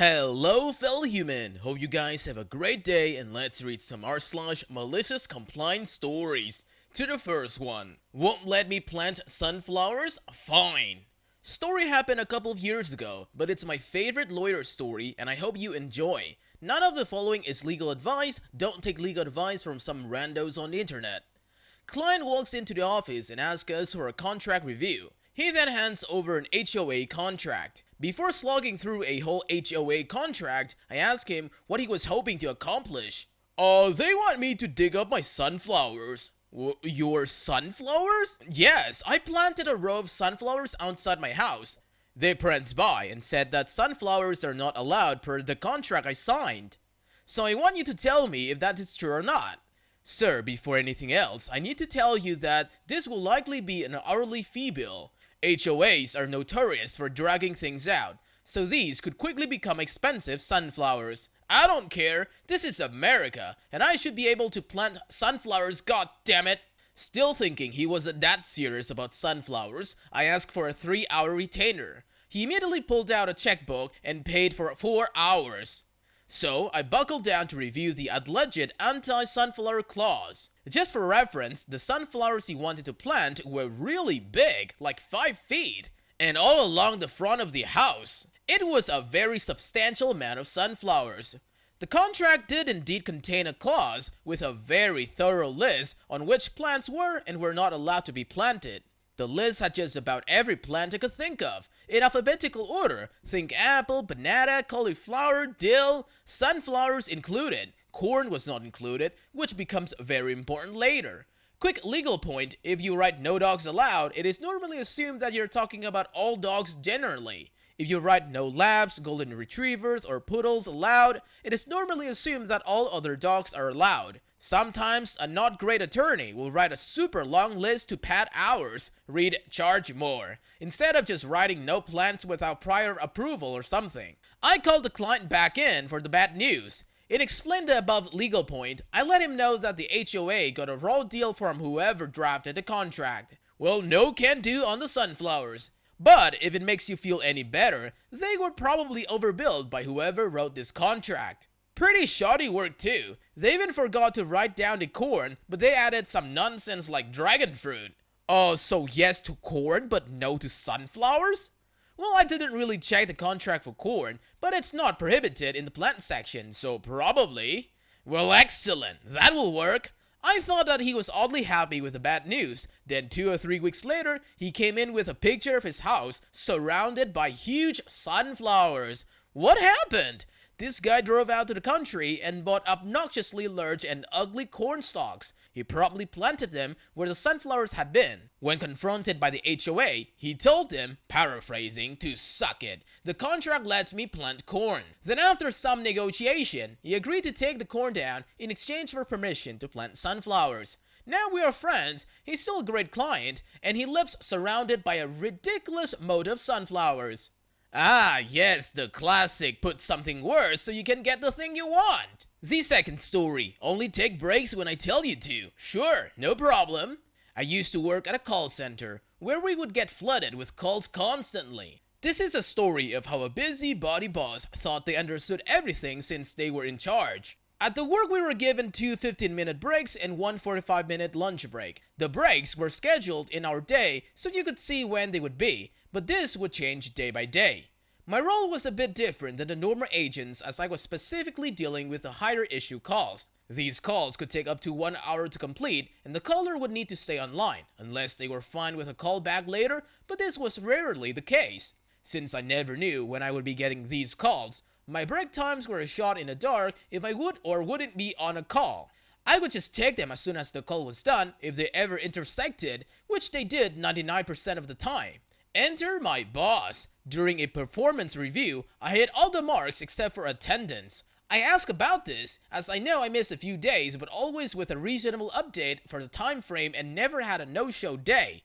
Hello fellow human, hope you guys have a great day and let's read some r/malicious compliance stories. To the first one, won't let me plant sunflowers? Fine. Story happened a couple of years ago, but it's my favorite lawyer story and I hope you enjoy. None of the following is legal advice, don't take legal advice from some randos on the internet. Client walks into the office and asks us for a contract review. He then hands over an HOA contract. Before slogging through a whole HOA contract, I ask him what he was hoping to accomplish. They want me to dig up my sunflowers. Your sunflowers? Yes, I planted a row of sunflowers outside my house. They pranced by and said that sunflowers are not allowed per the contract I signed. So I want you to tell me if that is true or not. Sir, before anything else, I need to tell you that this will likely be an hourly fee bill. HOAs are notorious for dragging things out, so these could quickly become expensive sunflowers. I don't care, this is America, and I should be able to plant sunflowers, god damn it! Still thinking he wasn't that serious about sunflowers, I asked for a 3-hour retainer. He immediately pulled out a checkbook and paid for 4 hours. So, I buckled down to review the alleged anti-sunflower clause. Just for reference, the sunflowers he wanted to plant were really big, like 5 feet, and all along the front of the house. It was a very substantial amount of sunflowers. The contract did indeed contain a clause with a very thorough list on which plants were and were not allowed to be planted. The list had just about every plant I could think of, in alphabetical order. Think apple, banana, cauliflower, dill, sunflowers included. Corn was not included, which becomes very important later. Quick legal point, if you write no dogs allowed, it is normally assumed that you're talking about all dogs generally. If you write no labs, golden retrievers, or poodles allowed, it is normally assumed that all other dogs are allowed. Sometimes a not great attorney will write a super long list to pad hours, read charge more, instead of just writing no plants without prior approval or something. I called the client back in for the bad news. In explaining the above legal point, I let him know that the HOA got a raw deal from whoever drafted the contract. Well, no can do on the sunflowers. But if it makes you feel any better, they were probably overbilled by whoever wrote this contract. Pretty shoddy work too. They even forgot to write down the corn, but they added some nonsense like dragon fruit. So yes to corn, but no to sunflowers? Well, I didn't really check the contract for corn, but it's not prohibited in the plant section, so probably. Well, excellent. That will work. I thought that he was oddly happy with the bad news. Then 2 or 3 weeks later, he came in with a picture of his house surrounded by huge sunflowers. What happened? This guy drove out to the country and bought obnoxiously large and ugly corn stalks. He probably planted them where the sunflowers had been. When confronted by the HOA, he told them, paraphrasing, to suck it. The contract lets me plant corn. Then after some negotiation, he agreed to take the corn down in exchange for permission to plant sunflowers. Now we are friends, he's still a great client, and he lives surrounded by a ridiculous moat of sunflowers. Ah, yes, the classic put something worse so you can get the thing you want. The second story, only take breaks when I tell you to. Sure, no problem. I used to work at a call center where we would get flooded with calls constantly. This is a story of how a busybody boss thought they understood everything since they were in charge. At the work, we were given 2 15-minute breaks and 1 45-minute lunch break. The breaks were scheduled in our day so you could see when they would be, but this would change day by day. My role was a bit different than the normal agents as I was specifically dealing with the higher issue calls. These calls could take up to 1 hour to complete and the caller would need to stay online unless they were fine with a call back later, but this was rarely the case. Since I never knew when I would be getting these calls, my break times were a shot in the dark if I would or wouldn't be on a call. I would just take them as soon as the call was done if they ever intersected, which they did 99% of the time. Enter my boss. During a performance review, I hit all the marks except for attendance. I ask about this, as I know I missed a few days, but always with a reasonable update for the time frame and never had a no-show day,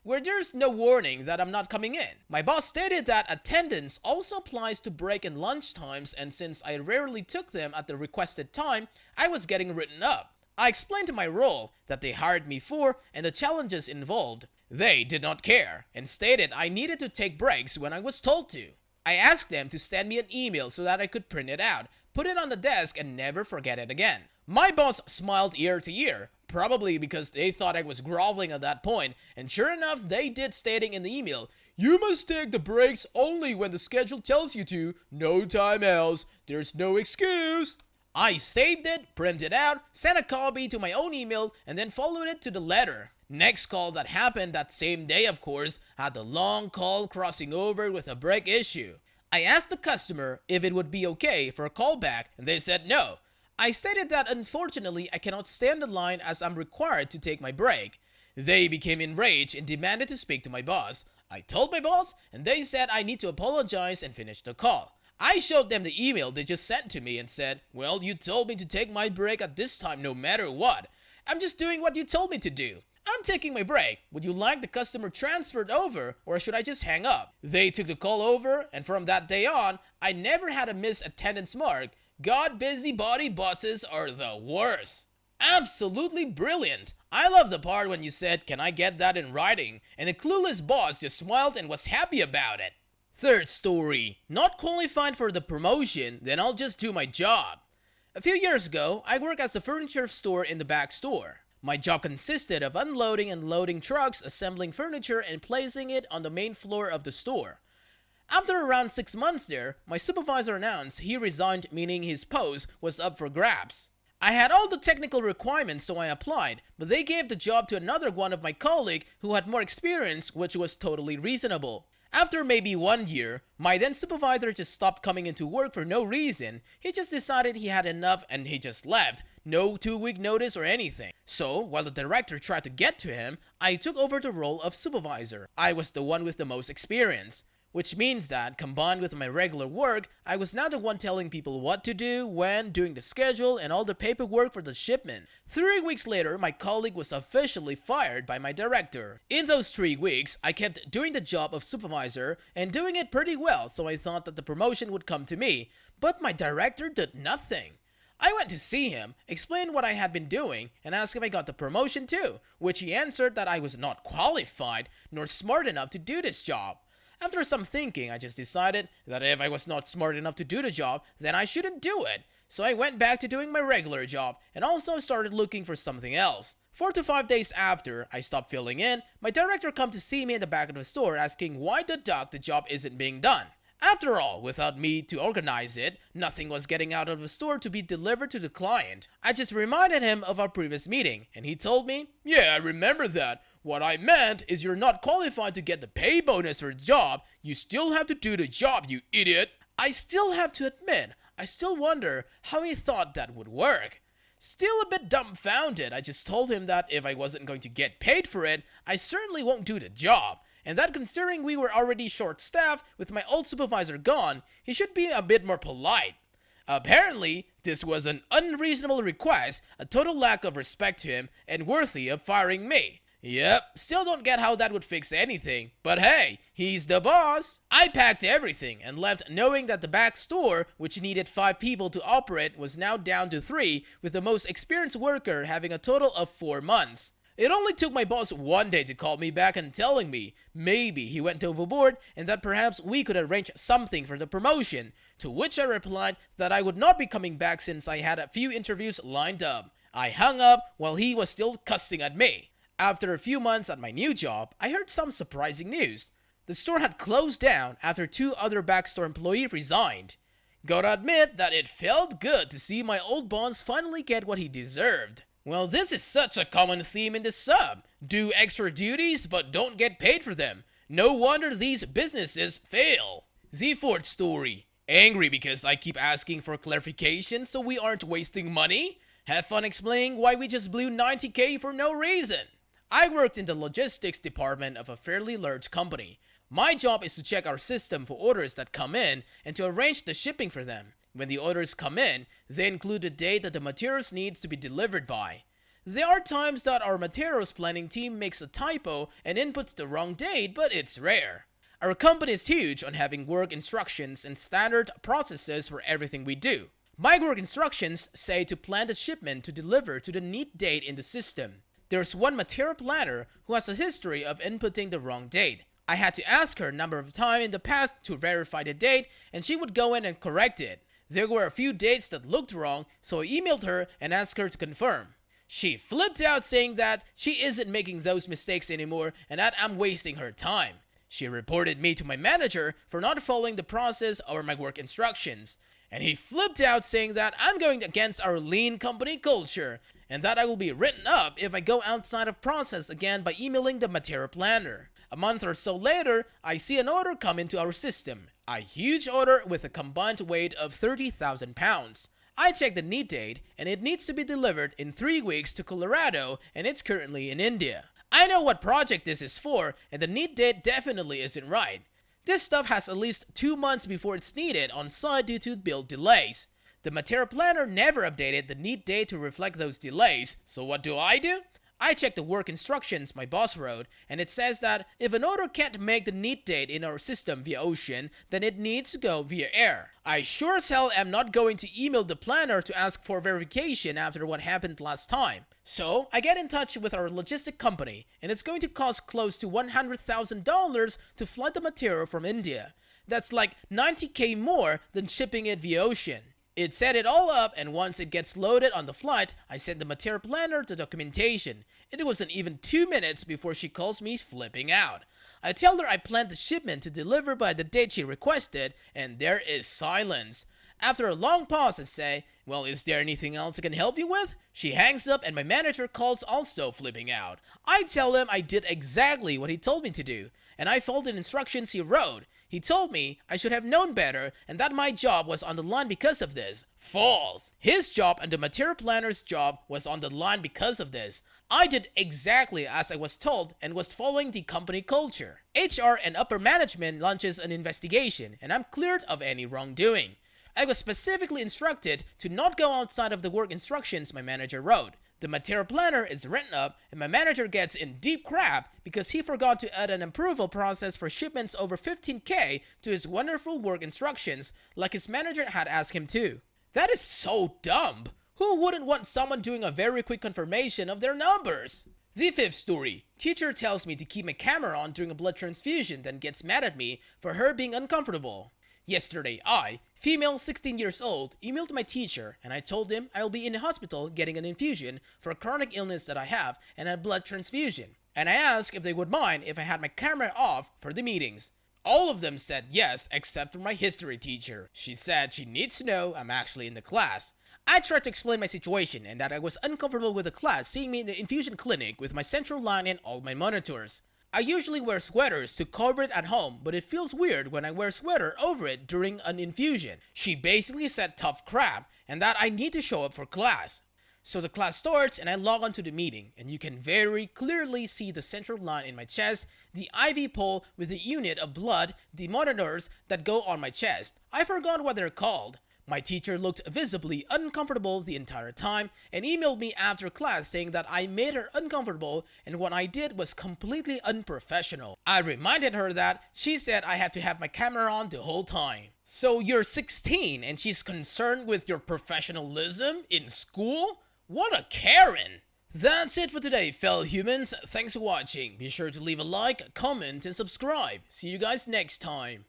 where there's no warning that I'm not coming in. My boss stated that attendance also applies to break and lunch times, and since I rarely took them at the requested time, I was getting written up. I explained my role that they hired me for and the challenges involved. They did not care and stated I needed to take breaks when I was told to. I asked them to send me an email so that I could print it out, put it on the desk, and never forget it again. My boss smiled ear to ear, probably because they thought I was groveling at that point, and sure enough, they did, stating in the email, "You must take the breaks only when the schedule tells you to, no time else, there's no excuse." I saved it, printed out, sent a copy to my own email, and then followed it to the letter. Next call that happened that same day, of course, had the long call crossing over with a break issue. I asked the customer if it would be okay for a callback, and they said no. I stated that unfortunately I cannot stand the line as I'm required to take my break. They became enraged and demanded to speak to my boss. I told my boss, and they said I need to apologize and finish the call. I showed them the email they just sent to me and said, "Well, you told me to take my break at this time no matter what. I'm just doing what you told me to do. I'm taking my break. Would you like the customer transferred over, or should I just hang up?" They took the call over, and from that day on, I never had a missed attendance mark. God, busybody bosses are the worst. Absolutely brilliant. I love the part when you said, "Can I get that in writing?" And the clueless boss just smiled and was happy about it. Third story. Not qualified for the promotion, then I'll just do my job. A few years ago, I worked as a furniture store in the back store. My job consisted of unloading and loading trucks, assembling furniture, and placing it on the main floor of the store. After around 6 months there, my supervisor announced he resigned, meaning his post was up for grabs. I had all the technical requirements, so I applied, but they gave the job to another one of my colleagues who had more experience, which was totally reasonable. After maybe 1 year, my then supervisor just stopped coming into work for no reason. He just decided he had enough and he just left. No 2-week notice or anything. So, while the director tried to get to him, I took over the role of supervisor. I was the one with the most experience. Which means that, combined with my regular work, I was now the one telling people what to do, when, doing the schedule, and all the paperwork for the shipment. 3 weeks later, my colleague was officially fired by my director. In those 3 weeks, I kept doing the job of supervisor and doing it pretty well, so I thought that the promotion would come to me. But my director did nothing. I went to see him, explained what I had been doing, and asked if I got the promotion too, which he answered that I was not qualified nor smart enough to do this job. After some thinking, I just decided that if I was not smart enough to do the job, then I shouldn't do it. So I went back to doing my regular job and also started looking for something else. 4 to 5 days after I stopped filling in, my director come to see me in the back of the store asking why the job isn't being done. After all, without me to organize it, nothing was getting out of the store to be delivered to the client. I just reminded him of our previous meeting, and he told me, "Yeah, I remember that. What I meant is you're not qualified to get the pay bonus for the job. You still have to do the job, you idiot." I still have to admit, I still wonder how he thought that would work. Still a bit dumbfounded, I just told him that if I wasn't going to get paid for it, I certainly won't do the job. And that considering we were already short-staffed with my old supervisor gone, he should be a bit more polite. Apparently, this was an unreasonable request, a total lack of respect to him, and worthy of firing me. Yep, still don't get how that would fix anything, but hey, he's the boss. I packed everything and left knowing that the back store, which needed 5 people to operate, was now down to 3, with the most experienced worker having a total of 4 months. It only took my boss 1 day to call me back and telling me maybe he went overboard and that perhaps we could arrange something for the promotion, to which I replied that I would not be coming back since I had a few interviews lined up. I hung up while he was still cussing at me. After a few months at my new job, I heard some surprising news. The store had closed down after 2 other backstore employees resigned. Gotta admit that it felt good to see my old boss finally get what he deserved. Well, this is such a common theme in the sub. Do extra duties but don't get paid for them. No wonder these businesses fail. The 4th story. Angry because I keep asking for clarification so we aren't wasting money? Have fun explaining why we just blew 90K for no reason. I worked in the logistics department of a fairly large company. My job is to check our system for orders that come in and to arrange the shipping for them. When the orders come in, they include the date that the materials needs to be delivered by. There are times that our materials planning team makes a typo and inputs the wrong date, but it's rare. Our company is huge on having work instructions and standard processes for everything we do. My work instructions say to plan the shipment to deliver to the neat date in the system. There's one material planner who has a history of inputting the wrong date. I had to ask her a number of times in the past to verify the date, and she would go in and correct it. There were a few dates that looked wrong, so I emailed her and asked her to confirm. She flipped out saying that she isn't making those mistakes anymore and that I'm wasting her time. She reported me to my manager for not following the process or my work instructions. And he flipped out saying that I'm going against our lean company culture and that I will be written up if I go outside of process again by emailing the material planner. A month or so later, I see an order come into our system. A huge order with a combined weight of 30,000 pounds. I checked the need date and it needs to be delivered in 3 weeks to Colorado and it's currently in India. I know what project this is for and the need date definitely isn't right. This stuff has at least 2 months before it's needed on site due to build delays. The material planner never updated the need date to reflect those delays, so what do? I checked the work instructions my boss wrote, and it says that if an order can't make the need date in our system via ocean, then it needs to go via air. I sure as hell am not going to email the planner to ask for verification after what happened last time. So, I get in touch with our logistic company, and it's going to cost close to $100,000 to fly the material from India. That's like $90,000 more than shipping it via ocean. It set it all up, and once it gets loaded on the flight, I send the material planner the documentation. It wasn't even 2 minutes before she calls me flipping out. I tell her I planned the shipment to deliver by the date she requested, and there is silence. After a long pause, I say, "Well, is there anything else I can help you with?" She hangs up and my manager calls, also flipping out. I tell him I did exactly what he told me to do, and I followed the instructions he wrote. He told me I should have known better and that my job was on the line because of this. False! His job and the material planner's job was on the line because of this. I did exactly as I was told and was following the company culture. HR and upper management launches an investigation and I'm cleared of any wrongdoing. I was specifically instructed to not go outside of the work instructions my manager wrote. The material planner is written up and my manager gets in deep crap because he forgot to add an approval process for shipments over 15K to his wonderful work instructions like his manager had asked him to. That is so dumb. Who wouldn't want someone doing a very quick confirmation of their numbers? The 5th story. Teacher tells me to keep my camera on during a blood transfusion, then gets mad at me for her being uncomfortable. Yesterday, I, female 16 years old, emailed my teacher and I told him I will be in the hospital getting an infusion for a chronic illness that I have and a blood transfusion. And I asked if they would mind if I had my camera off for the meetings. All of them said yes, except for my history teacher. She said she needs to know I'm actually in the class. I tried to explain my situation and that I was uncomfortable with the class seeing me in the infusion clinic with my central line and all my monitors. I usually wear sweaters to cover it at home, but it feels weird when I wear a sweater over it during an infusion. She basically said tough crap and that I need to show up for class. So the class starts and I log on to the meeting and you can very clearly see the central line in my chest, the IV pole with the unit of blood, the monitors that go on my chest. I forgot what they're called. My teacher looked visibly uncomfortable the entire time and emailed me after class saying that I made her uncomfortable and what I did was completely unprofessional. I reminded her that she said I had to have my camera on the whole time. So you're 16 and she's concerned with your professionalism in school? What a Karen! That's it for today, fellow humans. Thanks for watching. Be sure to leave a like, comment, and subscribe. See you guys next time.